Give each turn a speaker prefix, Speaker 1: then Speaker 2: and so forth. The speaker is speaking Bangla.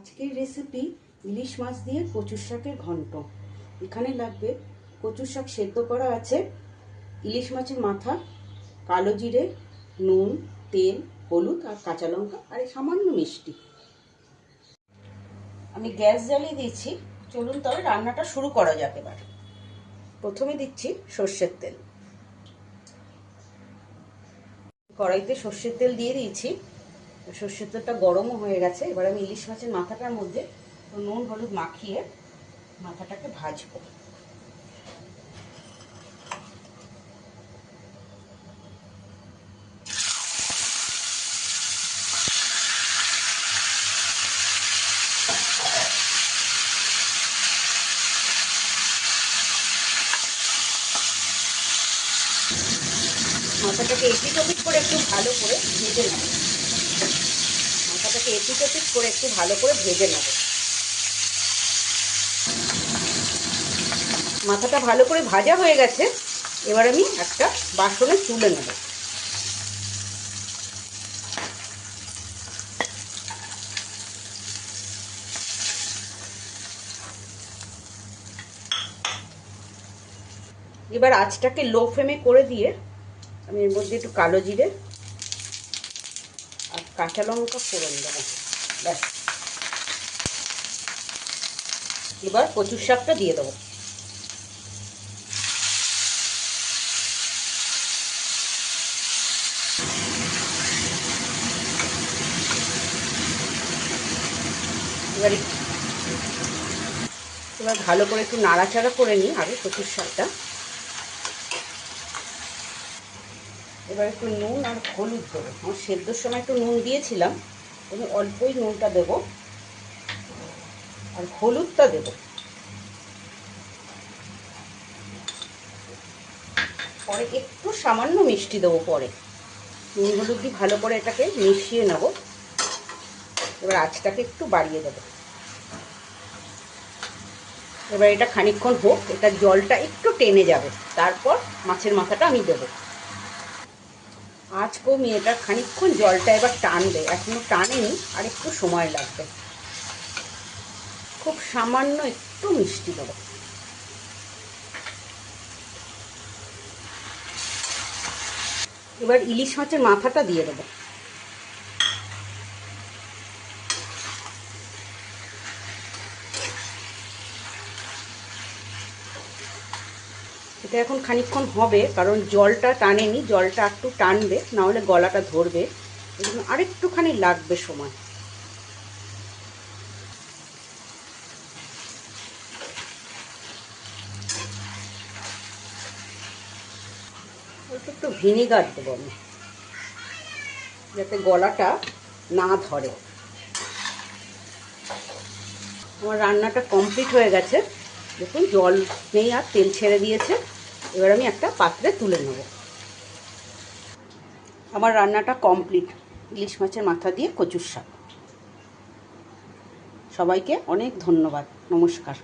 Speaker 1: আজকের রেসিপি ইলিশ মাছ দিয়ে কচুর শাকের ঘন্ট। এখানে লাগবে কচুর শাক সেদ্ধ করা আছে, ইলিশ মাছের মাথা, কালো জিরে, নুন, তেল, হলুদ আর কাঁচা লঙ্কা আর সামান্য মিষ্টি। আমি গ্যাস জ্বালিয়ে দিয়েছি, চলুন তবে রান্নাটা শুরু করা যাক। এবার প্রথমে দিচ্ছি সর্ষের তেল। কড়াইতে সর্ষের তেল দিয়ে দিয়েছি, সর্ষের তেলটা গরমও হয়ে গেছে। এবার আমি ইলিশ মাছের মাথাটার মধ্যে নুন হলুদ মাখিয়ে মাথাটাকে ভাজবো। মাথাটাকে এপিট ওপিট করে একটু ভালো করে ভেজে নেব। মাথাটাকে এপিট ওপিট করে একটু ভালো করে ভেজে নেব। মাথাটা ভালো করে ভাজা হয়ে গেছে, এবার আমি একটা বাসনে তুলে নেব। এবার আঁচটাকে লো ফ্লেমে করে দিয়ে আমি এর মধ্যে একটু কালো জিরে আর কাঁচা লঙ্কা ফোড়ন দেবো। ব্যাস, এবার কচুর শাকটা দিয়ে দেবো। এবার ভালো করে একটু নাড়াচাড়া করে নিই আগে কচুর শাকটা। এবার একটু নুন আর হলুদ দেবো। আমার সেদ্ধর সময় একটু নুন দিয়েছিলাম, আমি অল্পই নুনটা দেবো আর হলুদটা দেবো। পরে একটু সামান্য মিষ্টি দেবো। পরে নুন হলুদ দিয়ে ভালো করে এটাকে মিশিয়ে নেব। এবার আঁচটাকে একটু বাড়িয়ে দেবো। এবার এটা খানিকক্ষণ হোক, এটা জলটা একটু টেনে যাবে, তারপর মাছের মাথাটা আমি দেবো। আঁচ কমিয়ে এটা খানিকক্ষণ জলটা এবার টানবে, এখনো টানেনি, আর একটু সময় লাগবে। খুব সামান্য একটু মিষ্টি দেবো। এবার ইলিশ মাছের মাথাটা দিয়ে দেবো। এটা এখন খানিকক্ষণ হবে, কারণ জলটা টানেনি, জলটা একটু টানবে, নাহলে গলাটা ধরবে। এই জন্য আরেকটুখানি লাগবে সময়। অল্প একটু ভিনিগার দেবো আমি, যাতে গলাটা না ধরে। আমার রান্নাটা কমপ্লিট হয়ে গেছে, দেখুন জল নেই আর তেল ছেড়ে দিয়েছে। এবার আমি একটা পাত্রে তুলে নেব। আমার রান্নাটা কমপ্লিট, ইলিশ মাছের মাথা দিয়ে কচুর শাক। সবাইকে অনেক ধন্যবাদ, নমস্কার।